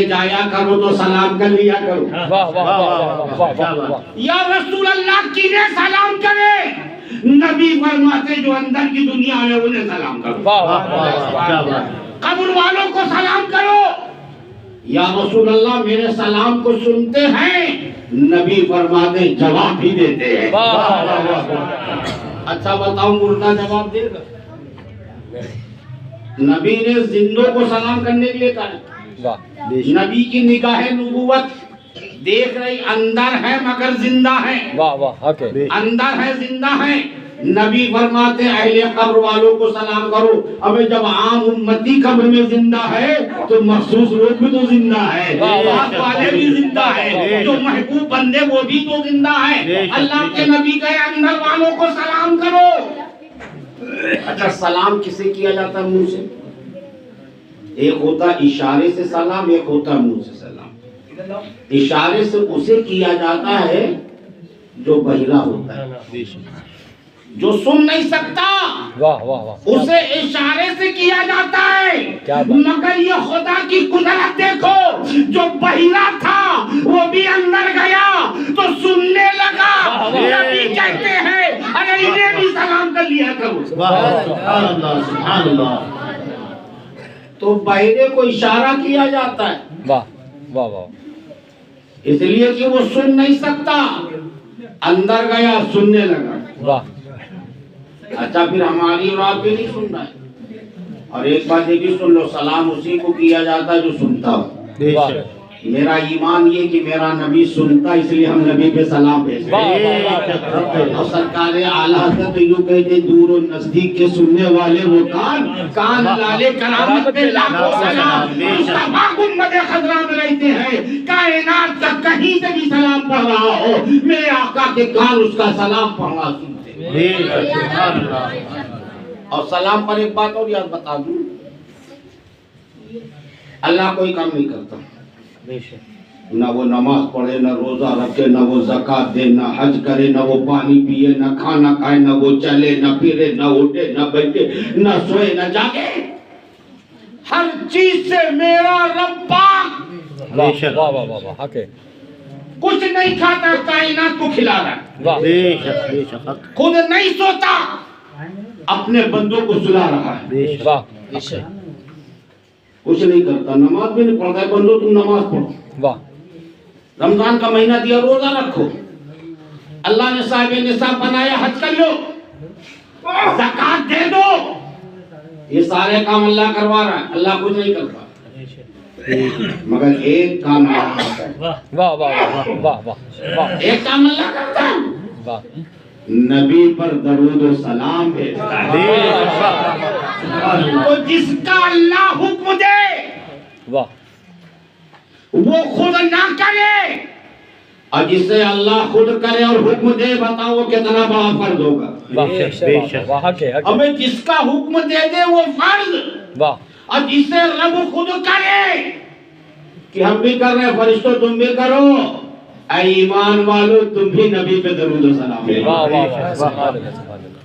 جایا کرو تو سلام کر لیا کرو. واہ واہ واہ واہ واہ. یا رسول اللہ کنہیں سلام کرے؟ نبی فرماتے جو اندر کی دنیا ہے انہیں سلام کرو. واہ واہ واہ. قبر والوں کو سلام کرو. یا رسول اللہ میرے سلام کو سنتے ہیں؟ نبی فرماتے جواب بھی دیتے ہیں. اچھا بتاؤ مردہ جواب دے گا؟ نبی نے زندوں کو سلام کرنے کے لیے کہا. نبی کی نگاہ نبوت دیکھ رہی اندر ہے مگر زندہ ہے. واہ واہ. اندر ہے زندہ ہے. نبی فرماتے اہل قبر والوں کو سلام کرو. اب جب عام امتی قبر میں زندہ ہے تو مخصوص لوگ بھی تو زندہ ہے, خاص والے بھی زندہ ہے, جو محبوب بندے وہ بھی تو زندہ ہے. اللہ کے نبی کہے اندر والوں کو سلام کرو. اچھا سلام کسے کیا جاتا ہے؟ منہ سے. ایک ہوتا اشارے سے سلام, ایک ہوتا منہ سے سلام. اشارے سے اسے کیا جاتا ہے جو بہرا ہوتا ہے, جو سن نہیں سکتا. واہ واہ واہ. اسے اشارے سے کیا جاتا ہے. مگر یہ خدا کی قدرت دیکھو, جو بہرا تھا وہ بھی اندر گیا تو سننے لگا. نبی کہتے ہیں ارے انہیں بھی سلام کر لیا کرو. سبحان اللہ سبحان اللہ. تو بہرے کو اشارہ کیا جاتا ہے. واہ واہ واہ. اس لیے کہ وہ سن نہیں سکتا, اندر گیا سننے لگا. واہ. اچھا پھر ہماری اور آپ بھی نہیں سن رہا ہے. اور ایک بات یہ بھی سن لو, سلام اسی کو کیا جاتا ہے جو سنتا ہو. میرا ایمان یہ کہ میرا نبی سنتا, اس لیے ہم نبی پہ سلام بھیجتے ہیں. اور سرکار اعلیٰ حضرت یوں کہتے دور و نزدیک کے سننے والے وہ کان لالے کرامت پہ لاکھوں سلام. مصطفیٰ گنبد خضرا میں رہتے ہیں, کائنات کا کہیں سے بھی سلام پڑھ رہا ہو میرے آقا کے کان اس کا سلام پڑھنا سنتے. اور سلام پر ایک بات اور یاد بتا دوں, اللہ کوئی کام نہیں کرتا. نہ وہ نماز پڑھے, نہ روزہ رکھے, نہ وہ زکات دے, نہ حج کرے, نہ وہ پانی پیے, نہ کھانا کھائے, نہ وہ چلے, نہ پھرے, نہ اٹھے, نہ بیٹھے, نہ سوئے, نہ جاگے. ہر چیز سے میرا رب پاک. واہ واہ واہ واہ. کچھ نہیں کھاتا, کائنات کو کھلا رہا ہے. خود نہیں سوتا, اپنے بندوں کو سلا رہا ہے. کچھ نہیں کرتا, نماز بھی نہیں پڑھتا ہے. بندوں تم نماز پڑھو. واہ. رمضان کا مہینہ دیا, روزہ رکھو. اللہ نے صاحب نصاب بنایا, حج کر لو, زکات دے دو. یہ سارے کام اللہ کروا رہا ہے, اللہ کچھ نہیں کرتا. مگر ایک کام اللہ کرتا ہے. واہ واہ واہ واہ. ایک کام اللہ کرتا ہے, واہ. نبی پر درود و سلام بھیجتا ہے. تو جس کا اللہ حکم دے واہ وہ خود نہ کرے, اور جسے اللہ خود کرے اور حکم دے, بتاؤ وہ کتنا بڑا فرض ہوگا. اب جس کا حکم دے دے وہ فرض, اور جسے رب خود کرے, کہ ہم بھی کر رہے ہیں, فرشتوں تم بھی کرو, اے ایمان والو تم بھی نبی پہ درود و سلام بھیجو.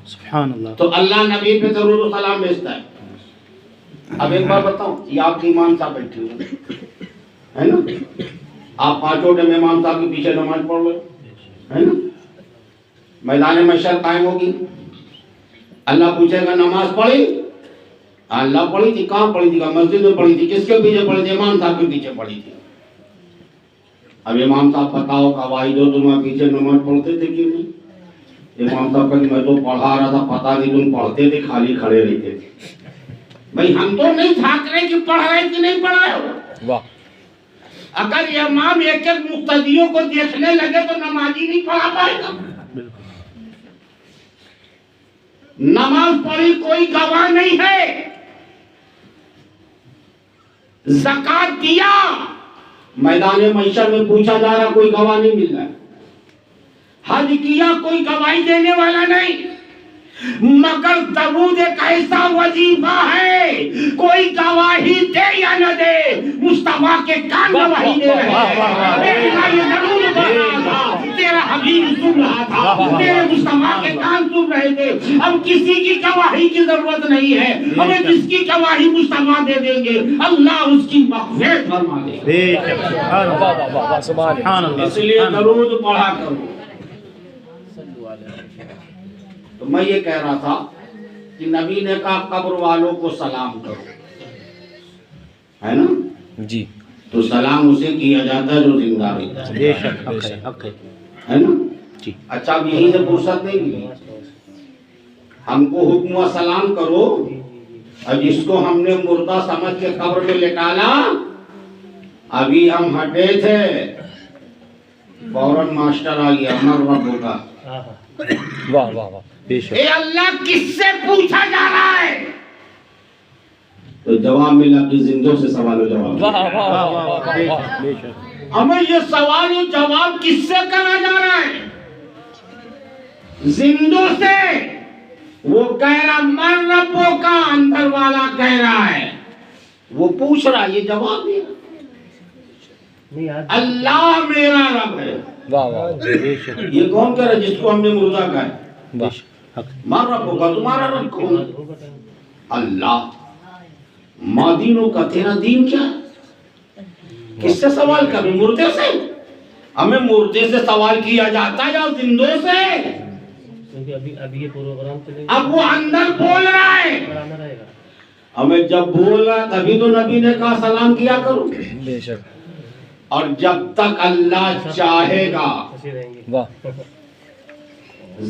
سبحان اللہ. تو اللہ نبی پہ درود و سلام بھیجتا ہے. اب ایک بار بتاؤں, یہ آپ کے امام صاحب بیٹھے ہوئے ہے نا, آپ پانچوں ٹائم امام صاحب کے پیچھے نماز پڑھ لو ہے نا, میدان محشر قائم ہوگی. اللہ پوچھے گا نماز پڑھی؟ اللہ پڑھی تھی. کہاں پڑھی تھی؟ مسجد میں پڑھی تھی. کس کے پیچھے پڑھی تھی؟ امام صاحب کے پیچھے پڑھی تھی. اب امام صاحب بتاؤ گواہی دو, تم پیچھے نماز پڑھتے تھے کہ نہیں؟ امام صاحب کہ میں تو پڑھا رہا تھا, پتہ نہیں تم پڑھتے تھے, خالی کھڑے رہتے تھے. بھئی ہم تو نہیں جھانک رہے کہ پڑھ رہے کہ نہیں پڑھ رہے ہو. اگر امام ایک ایک مقتدیوں کو دیکھنے لگے تو نمازی نہیں پڑھا پائے گا. نماز پڑھی کوئی گواہ نہیں ہے, زکات دیا میدان محشر میں پوچھا جا رہا, کوئی گواہ نہیں مل رہا. حج کیا, کوئی گواہی دینے والا نہیں. مگر درود ایک ایسا وظیفہ ہے, کوئی گواہی دے یا نہ دے, مصطفیٰ کے کان گواہی دے رہے ہیں. تیرا حبیب سن رہا تھا، تیرے مصطفیٰ کے کان سن رہے تھے. اب کسی کی گواہی کی ضرورت نہیں ہے، ہمیں جس کی گواہی مصطفیٰ دے دیں گے اللہ اس کی مغفرت فرما دے گا. سبحان اللہ. اس لیے درود پڑھا کرو. تو میں یہ کہہ رہا تھا کہ نبی نے کہا قبر والوں کو سلام کرو، ہے نا؟ جی تو سلام اسے کیا جاتا ہے جو زندہ رہتا ہے، بے شک حق ہے، حق ہے. ہے نا؟ جی اچھا اب یہیں سے فرصت نہیں ملی، ہم کو حکم و سلام کرو، اور جس کو ہم نے مردہ سمجھ کے قبر میں نکالا، ابھی ہم ہٹے تھے فوراً ماسٹر آ گیا امر رب کا. واہ واہ واہ بے شک. اے اللہ کس سے پوچھا جا رہا ہے؟ تو جواب ملا کہ زندوں سے سوال و جواب. واہ واہ واہ واہ واہ بے شک. ہمیں یہ سوال و جواب کس سے کرا جا رہا ہے؟ زندوں سے. وہ کہہ رہا من ربوں کا، اندر والا کہہ رہا ہے، وہ پوچھ رہا یہ جواب دے. اللہ میرا رب ہے. واہ واہ بے شک. یہ کون کہہ رہا ہے جس کو ہم نے مردہ کہا ہے؟ بے شک حق. من ربوں کا، تمہارا رب کون ہے؟ اللہ. ماں دینوں کا، تیرا دین کیا ہے؟ کس سے سوال کریں؟ مردے سے؟ ہمیں مردے سے سوال کیا جاتا ہے یا زندوں سے؟ ابھی یہ پروگرام چلے گا، اب وہ اندر بول رہا ہے، آنا رہے گا. ہمیں جب بول رہا ہے تبھی تو نبی نے کہا سلام کیا کرو. بے شک. اور جب تک اللہ چاہے گا ایسے رہیں گے. واہ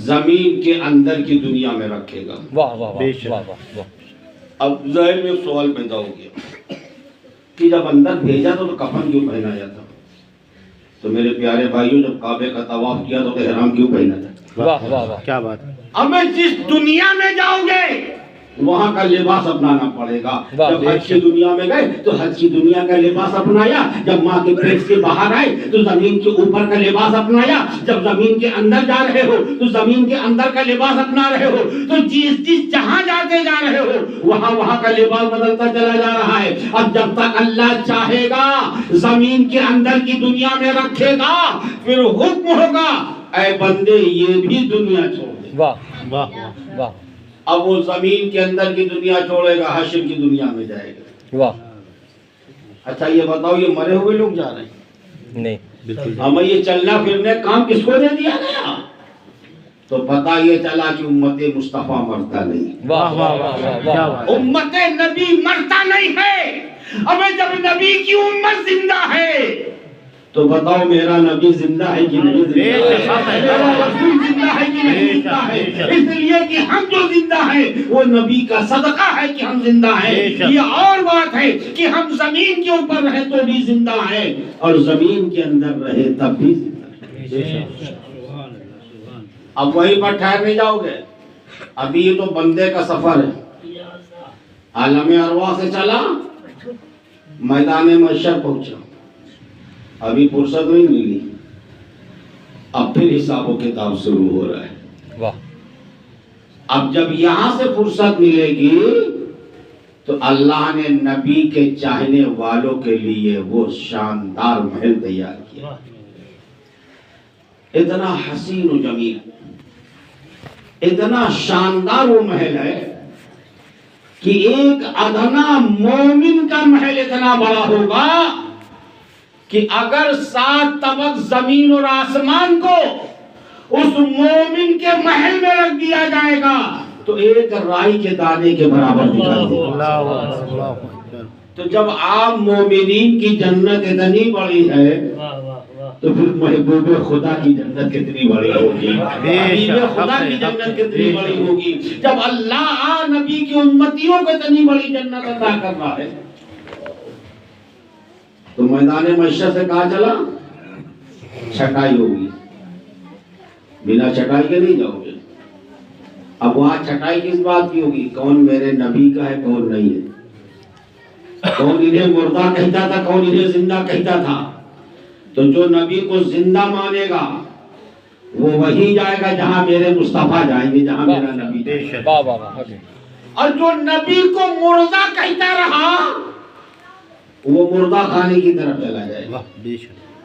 زمین کے اندر کی دنیا میں رکھے گا. واہ واہ بے اچھا۔ شک. واہ واہ واہ. اب ظاہر میں سوال پیدا ہو گیا کہ جب اندر بھیجا تو کفن کیوں پہنا جاتا؟ تو میرے پیارے بھائیوں جب کعبے کا طواف کیا تو احرام کیوں پہنا جاتا؟ واہ واہ واہ کیا بات ہے. ہمیں جس دنیا میں جاؤ گے وہاں کا لباس اپنانا پڑے گا. جب حج کی دنیا میں گئے تو حج کی دنیا کا لباس اپنایا، جب ماں کے پیٹ سے باہر آئے تو زمین کے اوپر کا لباس اپنایا، جب زمین کے اندر جا رہے ہو تو زمین کے اندر کا لباس اپنا رہے ہو. تو جس جہاں جاتے جا رہے ہو وہاں کا لباس بدلتا چلا جا رہا ہے. اب جب تک اللہ چاہے گا زمین کے اندر کی دنیا میں رکھے گا، پھر حکم ہوگا اے بندے یہ بھی دنیا چھوڑ دے. واہ واہ واہ. اب وہ زمین کے اندر کی دنیا چھوڑے گا، حشر کی دنیا میں جائے گا. واہ. اچھا یہ بتاؤ یہ مرے ہوئے لوگ جا رہے ہیں؟ نہیں بالکل. ہمیں یہ چلنا پھرنے کام کس کو دے دیا گیا؟ تو پتہ یہ چلا کہ امت مصطفیٰ مرتا نہیں. واہ واہ واہ واہ. امت نبی مرتا نہیں ہے. ابھی جب نبی کی امت زندہ ہے تو بتاؤ میرا نبی زندہ ہے کہ نہیں زندہ ہے؟ میرا رسول زندہ ہے کہ نہیں زندہ ہے؟ اس لیے کہ ہم جو زندہ ہیں وہ نبی کا صدقہ ہے کہ ہم زندہ ہیں. یہ اور بات ہے کہ ہم زمین کے اوپر رہے تو بھی زندہ ہیں اور زمین کے اندر رہے تب بھی زندہ ہیں. اب وہیں پر ٹھہر نہیں جاؤ گے. ابھی یہ تو بندے کا سفر ہے. عالم ارواح سے چلا میدان محشر پہنچا، ابھی فرصت نہیں ملی، اب پھر حساب و کتاب شروع ہو رہا ہے. واہ. اب جب یہاں سے فرصت ملے گی تو اللہ نے نبی کے چاہنے والوں کے لیے وہ شاندار محل تیار کیا. اتنا حسین و جمیل، اتنا شاندار وہ محل ہے کہ ایک ادنا مومن کا محل اتنا بڑا ہوگا کہ اگر 7 طبق زمین اور آسمان کو اس مومن کے محل میں رکھ دیا جائے گا تو ایک رائی کے دانے کے برابر دکھائی دے گا. تو جب عام مومنین کی جنت اتنی بڑی ہے تو پھر محبوب خدا کی جنت کتنی بڑی ہوگی، حبیب خدا کی جنت کتنی بڑی ہوگی. جب اللہ نبی کی امتیوں کو اتنی بڑی جنت عطا کر رہا ہے تو میدان محشر سے کہا چلا چھٹائی ہوگی. بنا چھٹائی کے نہیں جاؤ گے. اب وہاں چھٹائی کس بات کی ہوگی؟ کون میرے نبی کا ہے کون نہیں ہے، کون انہیں مردہ کہتا تھا کون انہیں زندہ کہتا تھا. تو جو نبی کو زندہ مانے گا وہ وہی جائے گا جہاں میرے مصطفیٰ جائیں گے، جہاں میرا نبی جائے گا. واہ واہ واہ. اور جو نبی کو مردہ کہتا رہا وہ مردہ خانے کی طرف چلا جائے گا.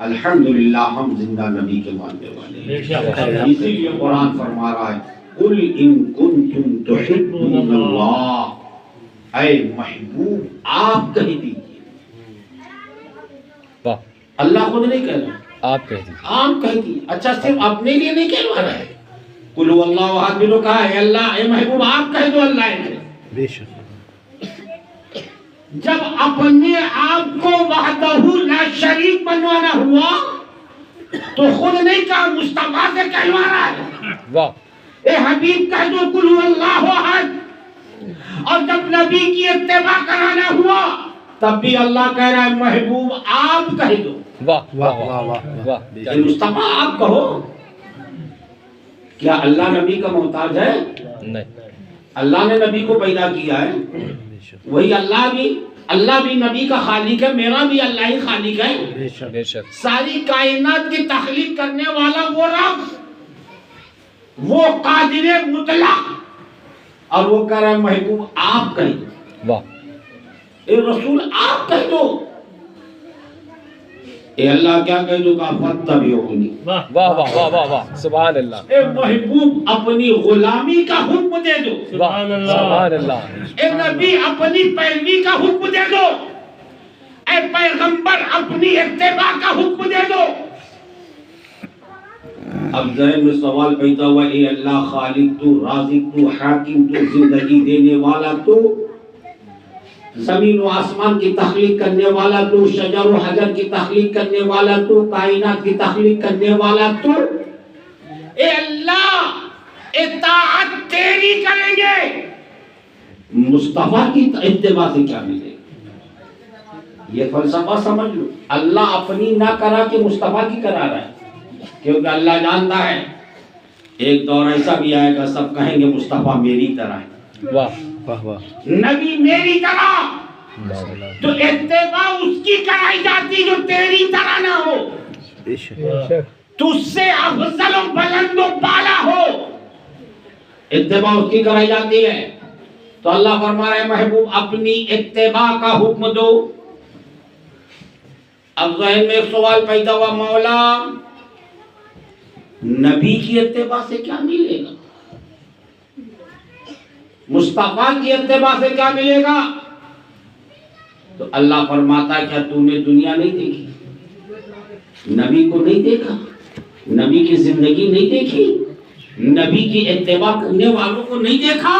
الحمدللہ ہم زندہ نبی کے ماننے والے بے ہیں. شک. اسی لیے قرآن فرما رہا ہے قل ان کنتم تحبون اللہ، اے محبوب آپ کہہ دیجیے. واہ اللہ خود نہیں کہہ رہا، آپ کہہ دیجیے. آپ کہہ دیجیے. اچھا صرف اپنے لیے نہیں کہلوا رہا ہے. قل هو اللہ احد بھی تو کہا ہے اللہ، اے محبوب آپ کہہ دو اللہ ہے. بے شک جب اپنے آپ کو وحدہ لا شریک بنوانا ہوا تو خود نہیں کہا، مصطفیٰ سے کہلوا رہا ہے. واہ اے حبیب کہہ دو قل هو اللہ احد. اور جب نبی کی اتباع کرانا ہوا تب بھی اللہ کہہ رہا ہے محبوب آپ کہہ دو. واہ واہ واہ واہ واہ واہ واہ. اے مصطفیٰ آپ کہو. کیا اللہ نبی کا محتاج ہے؟ نہیں. اللہ نے نبی کو پیدا کیا ہے. بے شک وہی اللہ بھی نبی کا خالق ہے، میرا بھی اللہ ہی خالق ہے. بے شک بے شک. ساری کائنات کی تخلیق کرنے والا وہ رب، وہ قادر مطلق. اور وہ کہہ رہا ہے محبوب آپ کہہ دو، واہ اے رسول آپ کہہ دو. اے اللہ کیا کہہ دو گا؟ فاتبعونی. واہ واہ واہ واہ واہ واہ. سبحان اللہ. اے محبوب اپنی غلامی کا حکم دے دو. واہ سبحان اللہ. سبحان اللہ. اے نبی اپنی پیروی کا حکم دے دو. اے پیغمبر اپنی اتباع کا حکم دے دو. اب ذہن میں سوال پیدا ہوا، اے اللہ خالق تو، رازق تو، حاکم تو، زندگی دینے والا تو، زمین و آسمان کی تخلیق کرنے والا تو، شجر و حجر کی تخلیق کرنے والا تو، کائنات کی تخلیق کرنے والا تو، اے اللہ اطاعت تیری کریں گے، مصطفیٰ کی اتباع سے کیا ملے گا؟ یہ فلسفہ سمجھ لو. اللہ اپنی نہ کرا کہ مصطفیٰ کی کرا رہا ہے، کیونکہ اللہ جانتا ہے ایک دور ایسا بھی آئے گا سب کہیں گے مصطفیٰ میری طرح ہے، واہ واہ واہ نبی میری طرح. تو اتباع اس کی کرائی جاتی جو تیری طرح نہ ہو، بے شک تجھ سے افضل و بلند و بالا ہو. اتباع اس کی کرائی جاتی ہے. تو اللہ فرما رہا ہے محبوب اپنی اتباع کا حکم دو. اب ذہن میں ایک سوال پیدا ہوا، مولا نبی کی اتباع سے کیا ملے گا؟ مصطفیٰ کی اتباع سے کیا ملے گا؟ تو اللہ فرماتا ہے کیا تو نے دنیا نہیں دیکھی؟ نبی کو نہیں دیکھا؟ نبی کی زندگی نہیں دیکھی؟ نبی کی اتباع کرنے والوں کو نہیں دیکھا؟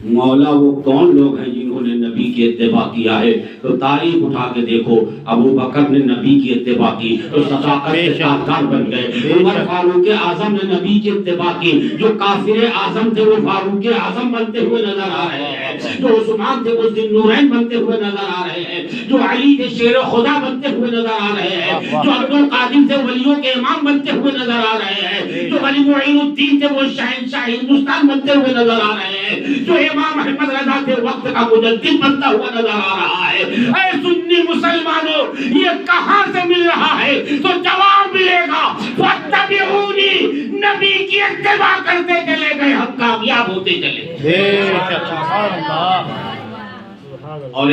مولا وہ کون لوگ ہیں جنہوں نے نبی کی اتباع کیا ہے؟ تو تاریخ اٹھا کے دیکھو. ابو بکر نے نبی کی اتباع کی تو صداقت کے ساتھ بن گئے. عمر فاروق اعظم نے نبی کی اتباع کی، جو کافر اعظم تھے وہ فاروق اعظم بنتے ہوئے نظر آ رہے ہیں، جو عثمان تھے وہ ذی النورین بنتے ہوئے نظر آ رہے ہیں، جو علی تھے شیر خدا بنتے ہوئے نظر آ رہے ہیں، جو عبد القادر تھے ولیوں کے امام بنتے ہوئے نظر آ رہے ہیں، جو ولی معین الدین تھے وہ شہنشاہ ہندوستان بنتے ہوئے نظر آ رہے ہیں، جو امام احمد رضا تھے وقت کا مجدد بنتا ہوا نظر آ رہا ہے. اے سنی مسلمانوں یہ کہاں سے مل رہا ہے؟ تو جواب ملے گا فاتبعونی. نبی کی اتباع کرتے چلے گئے ہم کامیاب ہوتے چلے. بے شک سبحان اللہ. اور